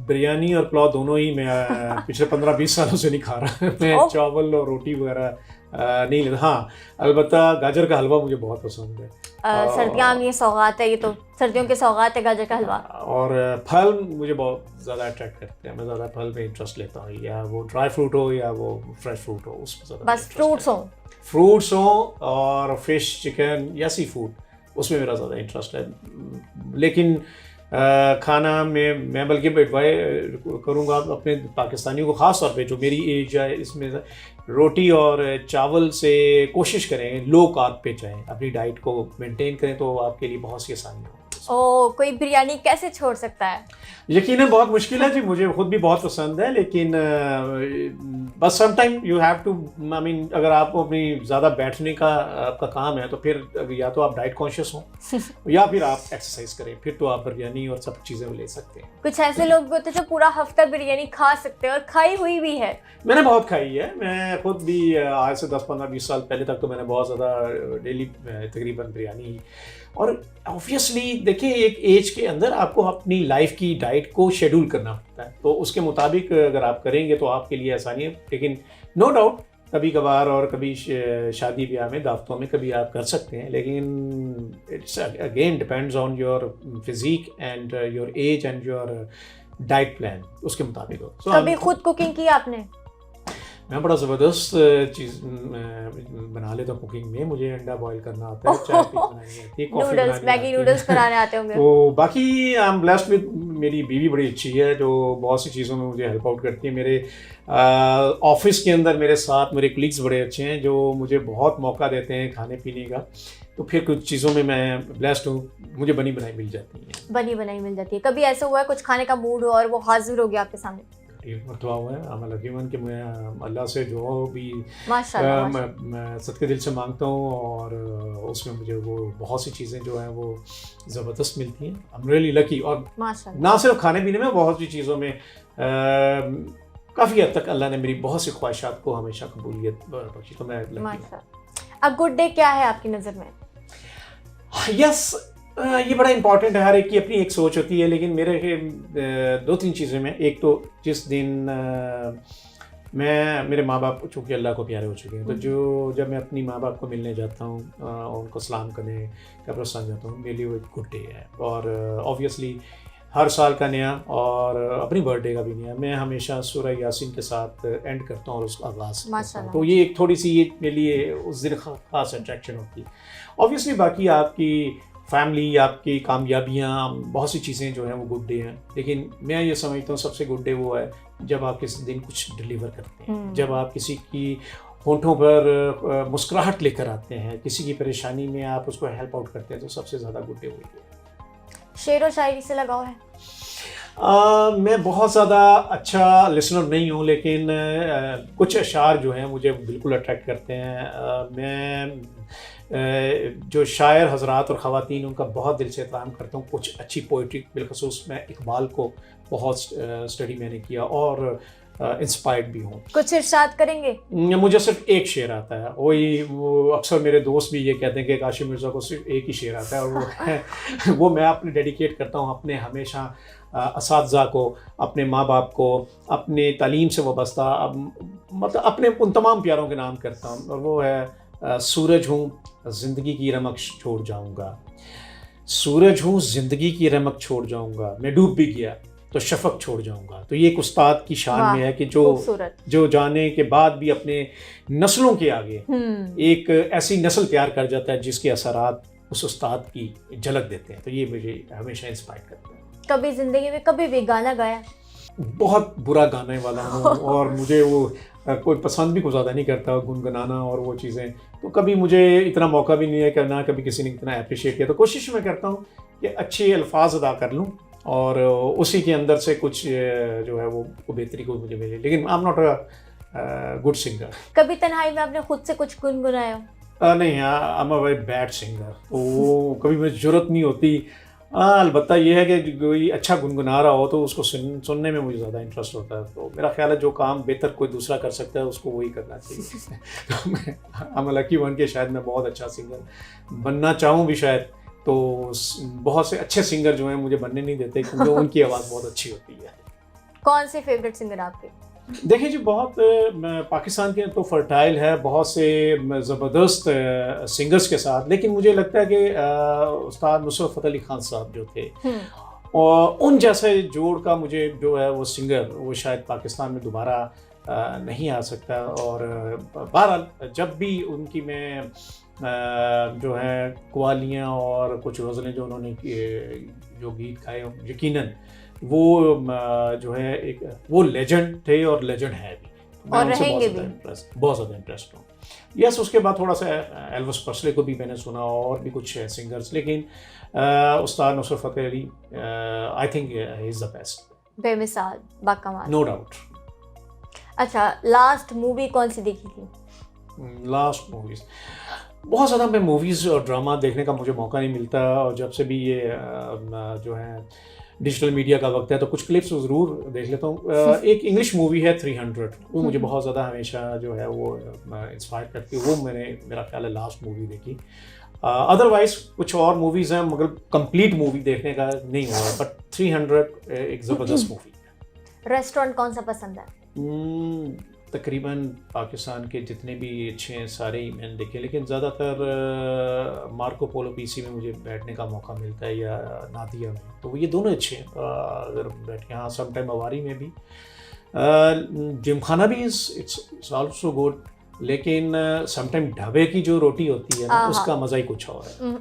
बिरयानी और पुलाव दोनों ही मैं पिछले 15-20 सालों से नहीं खा रहा। मैं चावल और रोटी वगैरह नहीं लेता। हाँ, अलबत्ता गाजर का हलवा मुझे बहुत पसंद है। सर्दियाँ में ये सौगात है, ये तो सर्दियों की सौगात है गाजर का हलवा। और फल मुझे बहुत ज़्यादा अट्रैक्ट करते हैं, मैं ज़्यादा फल में इंटरेस्ट लेता हूँ, या वो ड्राई फ्रूट हो या वो फ्रेश फ्रूट हो, उसमें ज़्यादा बस फ्रूट्स हो और फिश, चिकन या सी फूड, उसमें मेरा ज़्यादा इंटरेस्ट है। लेकिन खाना में मैं बल्कि एडवाइस करूँगा अपने पाकिस्तानियों को, ख़ास तौर पे जो मेरी एज है, इसमें रोटी और चावल से कोशिश करें लो कार्ब पे जाएं, अपनी डाइट को मेंटेन करें तो आपके लिए बहुत सी आसानी होगी। कोई बिरयानी कैसे छोड़ सकता है? यकीनन बहुत मुश्किल है जी, मुझे खुद भी बहुत पसंद है, लेकिन बस some time you have to, I mean अगर आपको अपनी ज़्यादा बैठने का आपका काम है तो फिर या तो आप डाइट कॉन्शियस हो या फिर आप एक्सरसाइज करें, फिर तो आप बिरयानी और सब चीज़ें ले सकते हैं। कुछ ऐसे लोग भी होते हैं जो पूरा हफ्ता बिरयानी खा सकते हैं और खाई हुई भी है। मैंने बहुत खाई है, मैं खुद भी आज से 10-15-20 साल पहले तक तो मैंने बहुत ज़्यादा डेली तकरीबन बिरयानी। और ऑब्वियसली देखिए, एक एज के अंदर आपको अपनी लाइफ की डाइट को शेड्यूल करना पड़ता है, तो उसके मुताबिक अगर आप करेंगे तो आपके लिए आसानी है। लेकिन नो डाउट कभी कभार और कभी शादी ब्याह में, दावतों में कभी आप कर सकते हैं, लेकिन it's again depends on your physique and your age and your diet plan, उसके मुताबिक हो। कभी खुद कुकिंग की आपने? मैं बड़ा ज़बरदस्त चीज़ बना लेता हूँ कुकिंग में। मुझे अंडा बॉईल करना आता है, चाय बनानी आती है, कॉफ़ी बनानी, मैगी नूडल्स बनाने आते होंगे। तो बाकी आई एम ब्लेस्ड विद, मेरी बीवी बड़ी अच्छी है जो बहुत सी चीज़ों में मुझे हेल्प आउट करती है। मेरे ऑफिस के अंदर मेरे साथ मेरे कलीग्स बड़े अच्छे हैं जो मुझे बहुत मौका देते हैं खाने पीने का, तो फिर कुछ चीज़ों में मैं ब्लेस्ड हूँ, मुझे बनी बनाई मिल जाती है। बनी बनाई मिल जाती है। कभी ऐसा हुआ है कुछ खाने का मूड हो और वो हाजिर हो गया आपके सामने? मरतबा हुआ है। I'm lucky one कि मैं अल्लाह से जो भी मैं सदके दिल से मांगता हूँ और उसमें मुझे वो बहुत सी चीज़ें जो हैं वो ज़बरदस्त मिलती हैं। I'm really lucky। और ना सिर्फ खाने पीने में, बहुत सी चीज़ों में काफ़ी हद तक अल्लाह ने मेरी बहुत सी ख्वाहिशात को हमेशा कबूलियत बख्शी, तो मैं लकी हूँ। अब गुड डे क्या है आपकी नज़र में? यस, ये बड़ा इंपॉर्टेंट है, हर एक की अपनी एक सोच होती है, लेकिन मेरे 2-3 चीज़ें में, एक तो जिस दिन मैं, मेरे माँ बाप चूँकि अल्लाह को प्यारे हो चुके हैं, तो जब मैं अपनी माँ बाप को मिलने जाता हूँ, उनको सलाम करने कब्रिस्तान जाता हूँ, मेरे लिए वो एक गुड डे है। और ऑब्वियसली हर साल का नया और अपनी बर्थडे का भी नया, मैं हमेशा सूरह यासीन के साथ एंड करता हूँ और उसका आगाज़ करता हूँ, तो ये एक थोड़ी सी ये मेरे लिए उस दिन ख़ास अट्रैक्शन होती है। ऑब्वियसली बाकी आपकी फैमिली, आपकी कामयाबियाँ, बहुत सी चीज़ें जो हैं वो गुड डे हैं, लेकिन मैं ये समझता हूँ सबसे गुड डे वो है जब आप किसी दिन कुछ डिलीवर करते हैं, जब आप किसी की होंठों पर मुस्कुराहट लेकर आते हैं, किसी की परेशानी में आप उसको हेल्प आउट करते हैं, तो सबसे ज़्यादा गुड डे वही है। शेर और शायरी से लगाव है? मैं बहुत ज़्यादा अच्छा लिसनर नहीं हूँ, लेकिन कुछ अशार जो हैं मुझे बिल्कुल अट्रैक्ट करते हैं। मैं जो शायर हजरात और ख़वातीन, उनका बहुत दिल से एहतराम करता हूँ। कुछ अच्छी पोइट्री, बिलखसूस मैं इकबाल को बहुत स्टडी मैंने किया और इंस्पायर्ड भी हूँ। कुछ इरशाद करेंगे? मुझे सिर्फ एक शेर आता है, वही वो अक्सर मेरे दोस्त भी ये कहते हैं कि काशिफ मिर्ज़ा को सिर्फ एक ही शेर आता है, और वो मैं अपने डेडिकेट करता हूँ अपने हमेशा असातिज़ा को, अपने माँ बाप को, अपने तालीम से वाबस्ता, मतलब अपने उन तमाम प्यारों के नाम करता हूँ, और वो है सूरज हूँ ज़िंदगी की रमक छोड़ जाऊँगा, सूरज हूँ ज़िंदगी की रमक छोड़ जाऊँगा, मैं डूब भी गया तो शफक छोड़ जाऊँगा। तो ये एक उस्ताद की शान में है कि जो जाने के बाद भी अपने नस्लों के आगे एक ऐसी नस्ल तैयार कर जाता है जिसके असरात उस उस्ताद की झलक देते हैं। तो ये मुझे हमेशा इंस्पायर करता है। कभी ज़िंदगी में कभी भी गाना गाया? बहुत बुरा गाने वाला हूँ और मुझे वो कोई पसंद भी कुछ ज़्यादा नहीं करता गुनगुनाना और वो चीज़ें, तो कभी मुझे इतना मौका भी नहीं है करना, कभी किसी ने इतना अप्रिशिएट किया। तो कोशिश मैं करता हूँ कि अच्छे अल्फाज अदा कर लूँ और उसी के अंदर से कुछ जो है वो बेहतरी को मुझे मिले, लेकिन I am not a good singer. कभी तन्हाई में आपने खुद से कुछ गुनगुनाया? नहीं, I am a very bad singer, तो वो कभी मुझे ज़रूरत नहीं होती। अलबत्ता ये है कि कोई अच्छा गुनगुना रहा हो तो उसको सुनने में मुझे ज़्यादा इंटरेस्ट होता है। तो मेरा ख्याल है जो काम बेहतर कोई दूसरा कर सकता है उसको वही करना चाहिए। तो मैं आई एम लकी वन के शायद मैं बहुत अच्छा सिंगर बनना चाहूँ भी शायद, तो बहुत से अच्छे सिंगर जो हैं मुझे बनने नहीं देते क्योंकि उनकी आवाज़ बहुत अच्छी होती है। कौन से फेवरेट सिंगर आपके? देखिए जी, बहुत पाकिस्तान के तो फर्टाइल है, बहुत से ज़बरदस्त सिंगर्स के साथ, लेकिन मुझे लगता है कि उस्ताद नुसरत फ़तेह अली खान साहब जो थे और उन जैसे जोड़ का मुझे जो है वो सिंगर वो शायद पाकिस्तान में दोबारा नहीं आ सकता। और बहरहाल जब भी उनकी मैं जो है कवालियाँ और कुछ गज़लें जो उन्होंने जो गीत गाए, यकीनन वो जो है एक वो लेजेंड थे और लेजेंड है भी, और रहेंगे भी। बहुत ज़्यादा इंटरेस्ट हूँ। यस, उसके बाद थोड़ा सा एल्विस प्रेस्ले को भी मैंने सुना और भी कुछ सिंगर्स, लेकिन उस्ताद Nusrat Fateh Ali I think he is the best, बेमिसाल, बाकमाल, नो डाउट। अच्छा, लास्ट मूवी कौन सी देखी थी? लास्ट मूवीज़ बहुत ज़्यादा मैं मूवीज़ और ड्रामा देखने का मुझे मौका नहीं मिलता, और जब से भी ये जो है डिजिटल मीडिया का वक्त है तो कुछ क्लिप्स ज़रूर देख लेता हूँ। एक इंग्लिश मूवी है 300, वो मुझे बहुत ज़्यादा हमेशा जो है वो इंस्पायर करती है, वो मैंने मेरा ख्याल है लास्ट मूवी देखी। अदरवाइज कुछ और मूवीज़ हैं मगर कंप्लीट मूवी देखने का नहीं हुआ, बट 300 एक ज़बरदस्त मूवी है। रेस्टोरेंट कौन सा पसंद है? तकरीबन पाकिस्तान के जितने भी अच्छे हैं सारे ही मैंने देखे, लेकिन ज़्यादातर मार्को पोलो पीसी में मुझे बैठने का मौका मिलता है या नादिया में, तो ये दोनों अच्छे हैं। अगर बैठ के, हाँ समटाइम अवारी में भी जिमखाना भी इट्स आल्सो गुड, लेकिन समटाइम ढाबे की जो रोटी होती है ना उसका मज़ा ही कुछ और है।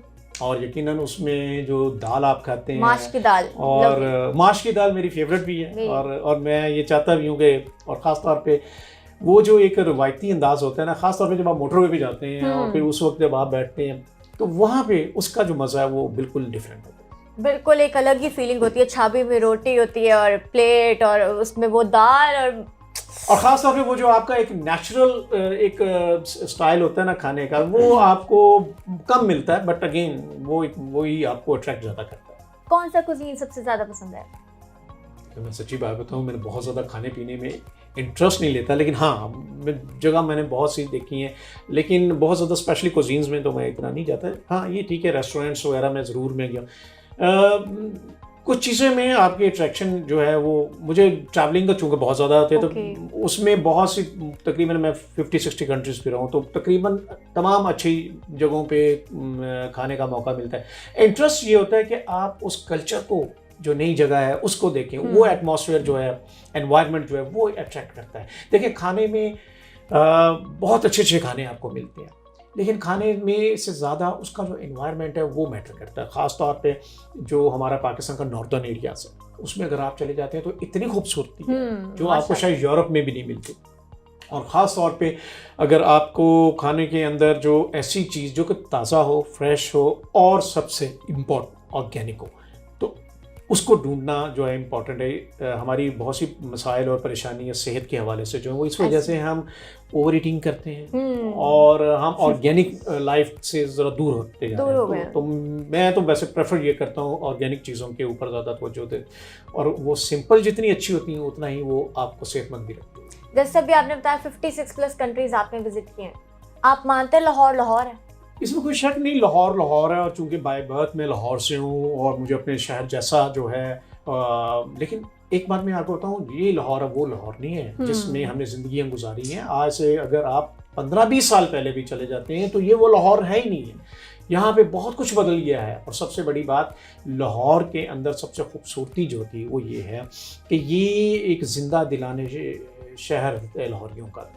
और यकीनन उसमें जो दाल आप खाते हैं, माश की दाल, और माश की दाल मेरी फेवरेट भी है, और मैं ये चाहता भी हूँ कि, और ख़ास तौर पे वो जो एक रवायती अंदाज होता है ना, ख़ास तौर पे जब आप मोटरवे पे जाते हैं और फिर उस वक्त जब आप बैठते हैं तो वहाँ पे उसका जो मज़ा है वो बिल्कुल डिफरेंट होता है। बिल्कुल एक अलग ही फीलिंग होती है, छाबी में रोटी होती है और प्लेट और उसमें वो दाल, और ख़ास तौर पे वो जो आपका एक नेचुरल एक स्टाइल होता है ना खाने का, वो आपको कम मिलता है, बट अगेन वो ही आपको अट्रैक्ट ज़्यादा करता है। कौन सा कुजीन सबसे ज़्यादा पसंद है? तो मैं सच्ची बात बताऊँ, मैंने बहुत ज़्यादा खाने पीने में इंटरेस्ट नहीं लेता, लेकिन हाँ जगह मैंने बहुत सी देखी हैं, लेकिन बहुत ज़्यादा स्पेशली कुजीन्स में तो मैं इतना नहीं जाता। हाँ ये ठीक है, रेस्टोरेंट्स वगैरह में ज़रूर मैं गया। कुछ चीज़ें में आपकी अट्रैक्शन जो है वो, मुझे ट्रैवलिंग का चूँकि बहुत ज़्यादा होते हैं तो उसमें बहुत सी, तकरीबन मैं 50-60 कंट्रीज़ पे रहा हूँ, तो तकरीबन तमाम अच्छी जगहों पे खाने का मौका मिलता है। इंटरेस्ट ये होता है कि आप उस कल्चर को, जो नई जगह है उसको देखें, वो एटमॉस्फेयर जो है, एनवायरनमेंट जो है वो अट्रैक्ट करता है। देखिए खाने में बहुत अच्छे खाने आपको मिलते हैं, लेकिन खाने में से ज़्यादा उसका जो एनवायरनमेंट है वो मैटर करता है। ख़ास तौर पे जो हमारा पाकिस्तान का नॉर्दर्न एरिया है उसमें अगर आप चले जाते हैं तो इतनी खूबसूरती है जो आपको शायद यूरोप में भी नहीं मिलती। और ख़ास तौर पे अगर आपको खाने के अंदर जो ऐसी चीज़ जो कि ताज़ा हो, फ्रेश हो और सबसे इम्पोर्टेंट ऑर्गेनिक हो, तो उसको ढूंढना जो है इम्पॉर्टेंट है। हमारी बहुत सी मसाइल और परेशानियाँ सेहत के हवाले से जो है वो इस वजह से हम ओवर ईटिंग करते हैं और हम ऑर्गेनिक लाइफ से ज़रा दूर होते जा रहे हैं। तो मैं तो वैसे प्रेफर ये करता हूँ ऑर्गेनिक चीज़ों के ऊपर ज़्यादा तवज्जो दे, और वो सिंपल जितनी अच्छी होती हैं उतना ही वो आपको सेहतमंद भी रखती है। जैसे भी आपने बताया 56+ कंट्रीज आपने विजिट किए हैं, आप मानते हैं लाहौर है? इसमें कोई शक नहीं, लाहौर है, और चूँकि बाय बर्थ मैं लाहौर से हूँ और मुझे अपने शहर जैसा जो है, लेकिन एक बात मैं आपको बताऊँ, ये लाहौर है वो लाहौर नहीं है जिसमें हमने ज़िंदगियाँ गुजारी हैं। आज से अगर आप 15-20 साल पहले भी चले जाते हैं तो ये वो लाहौर है ही नहीं है। यहाँ पे बहुत कुछ बदल गया है। और सबसे बड़ी बात, लाहौर के अंदर सबसे खूबसूरती जो थी वो ये है कि ये एक ज़िंदा दिलाने शहर है लाहौरियों का।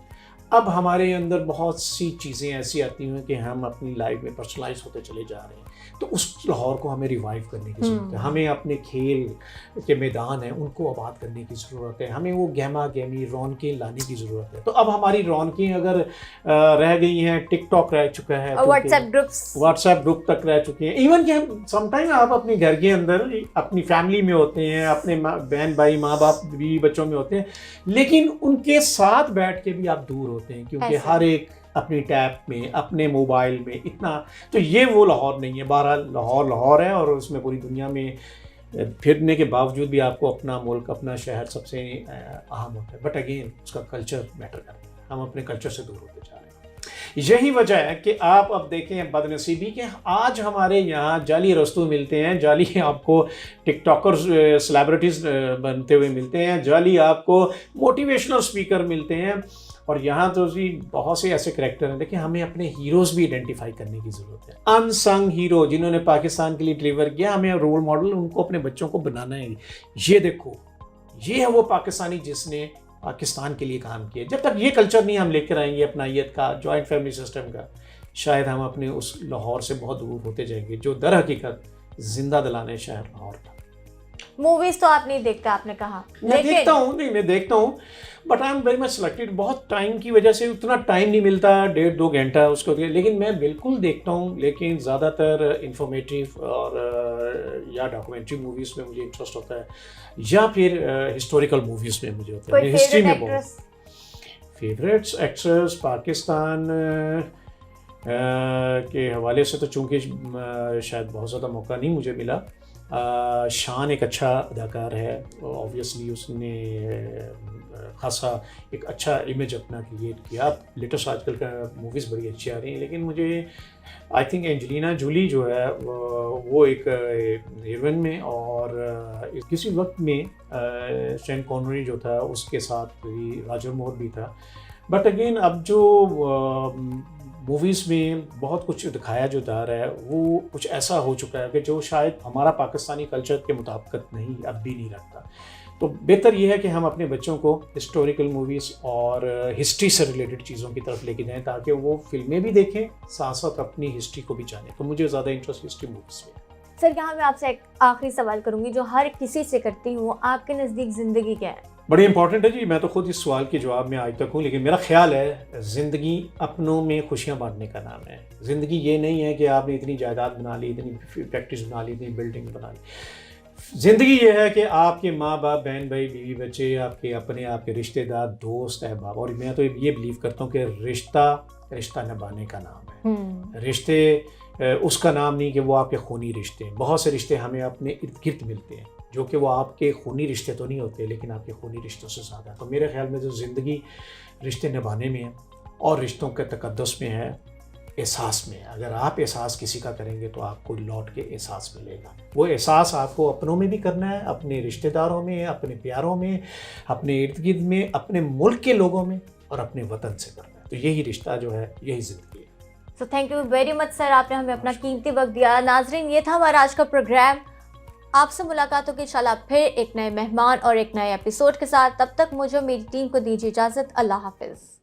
अब हमारे अंदर बहुत सी चीज़ें ऐसी आती हैं कि हम अपनी लाइफ में पर्सनलाइज होते चले जा रहे हैं, तो उस लाहौर को हमें रिवाइव करने की ज़रूरत है। हमें अपने खेल के मैदान हैं उनको आबाद करने की ज़रूरत है। हमें वो गहमा गहमी रौनकें लाने की ज़रूरत है। तो अब हमारी रौनकें अगर रह गई हैं, टिकटॉक रह चुका है, व्हाट्सएप ग्रुप तक रह चुके हैं। इवन कि हम समटाइम आप अपने घर के अंदर अपनी फैमिली में होते हैं, अपने बहन भाई माँ बाप बीवी बच्चों में होते हैं, लेकिन उनके साथ बैठ के भी आप दूर होते हैं क्योंकि हर एक अपनी टैब में, अपने मोबाइल में इतना। तो ये वो लाहौर नहीं है। बहरहाल लाहौर लाहौर है और उसमें पूरी दुनिया में फिरने के बावजूद भी आपको अपना मुल्क, अपना शहर सबसे अहम होता है। बट अगेन उसका कल्चर मैटर करता है। हम अपने कल्चर से दूर होते जा रहे हैं। यही वजह है कि आप अब देखें बदनसीबी कि आज हमारे यहाँ जाली रस्तू मिलते हैं, जाली आपको टिकटॉकर सेलिब्रिटीज़ बनते हुए मिलते हैं, जाली आपको मोटिवेशनल स्पीकर मिलते हैं। और यहाँ तो जी बहुत से ऐसे करैक्टर हैं। देखिए, हमें अपने हीरोज़ भी आइडेंटिफाई करने की ज़रूरत है। अनसंग हीरो जिन्होंने पाकिस्तान के लिए डिलीवर किया, हमें रोल मॉडल उनको अपने बच्चों को बनाना है। ये देखो, ये है वो पाकिस्तानी जिसने पाकिस्तान के लिए काम किया। जब तक ये कल्चर नहीं हम लेकर आएंगे अपनायत का, जॉइंट फैमिली सिस्टम का, शायद हम अपने उस लाहौर से बहुत दूर होते जाएंगे जो दर हकीकत जिंदा दिलाने शहर लाहौर था। मूवीज तो आप नहीं देखते, आपने कहा। मैं देखता हूँ but I am very much selected. बहुत टाइम की वजह से उतना टाइम नहीं मिलता, 1.5-2 घंटा उसको, लेकिन मैं बिल्कुल देखता हूँ। लेकिन ज़्यादातर इंफॉर्मेटिव और या डॉक्यूमेंट्री मूवीज़ में मुझे इंटरेस्ट होता है, या फिर हिस्टोरिकल मूवीज़ में मुझे होता है। हिस्ट्री में बहुत फेवरेट्स एक्ट्रेस पाकिस्तान के हवाले से तो चूँकि शायद बहुत ज़्यादा मौका नहीं मुझे मिला। शान एक अच्छा अदाकार है, ऑब्वियसली उसने खासा एक अच्छा इमेज अपना क्रिएट किया। लेटेस्ट आजकल का मूवीज़ बड़ी अच्छी आ रही हैं, लेकिन मुझे आई थिंक एंजेलिना जूली जो है वो एक हीरोइन में, और किसी वक्त में शैन कॉनरी जो था उसके साथ भी रॉजर मूर भी था। बट अगेन अब जो मूवीज़ में बहुत कुछ दिखाया जो जा रहा है वो कुछ ऐसा हो चुका है कि जो शायद हमारा पाकिस्तानी कल्चर के मुताबिक नहीं, अब भी नहीं रखता। तो बेहतर यह है कि हम अपने बच्चों को हिस्टोरिकल मूवीज़ और हिस्ट्री से रिलेटेड चीज़ों की तरफ लेके जाएं ताकि वो फिल्में भी देखें, साथ साथ अपनी हिस्ट्री को भी जानें। तो मुझे ज़्यादा इंटरेस्ट हिस्ट्री मूवीज़ में। सर, यहाँ मैं आपसे एक आखिरी सवाल करूँगी जो हर किसी से करती हूँ, आपके नज़दीक ज़िंदगी क्या है? बड़ी इंपॉर्टेंट है जी। मैं तो खुद इस सवाल के जवाब में आज तक हूँ, लेकिन मेरा ख्याल है ज़िंदगी अपनों में खुशियाँ बांटने का नाम है। ज़िंदगी ये नहीं है कि आपने इतनी जायदाद बना ली, इतनी फैक्ट्रीज बना ली, इतनी बिल्डिंग बना ली। ज़िंदगी ये है कि आपके माँ बाप, बहन भाई, बीवी बच्चे, आपके अपने, आपके रिश्तेदार, दोस्त, अहबाब। और मैं तो ये बिलीव करता हूँ कि रिश्ता निभाने का नाम है। रिश्ते उसका नाम नहीं कि वो आपके खूनी रिश्ते हैं। बहुत से रिश्ते हमें अपने इर्द गिर्द मिलते हैं जो कि वो आपके खूनी रिश्ते तो नहीं होते, लेकिन आपके खूनी रिश्तों से ज़्यादा। तो मेरे ख्याल में जो ज़िंदगी रिश्ते निभाने में है और रिश्तों के तकद्दुस में है, एहसास में है। अगर आप एहसास किसी का करेंगे तो आपको लौट के एहसास मिलेगा। वो एहसास आपको अपनों में भी करना है, अपने रिश्तेदारों में, अपने प्यारों में, अपने इर्द गिर्द में, अपने मुल्क के लोगों में और अपने वतन से करना है। तो यही रिश्ता जो है, यही ज़िंदगी है। So thank you very much sir, आपने हमें अपना कीमती वक्त दिया। नाजरीन, ये था हमारा आज का प्रोग्राम। आपसे मुलाकात होगी इंशाल्लाह फिर एक नए मेहमान और एक नए एपिसोड के साथ। तब तक मुझे मेरी टीम को दीजिए इजाज़त। अल्लाह हाफिज़।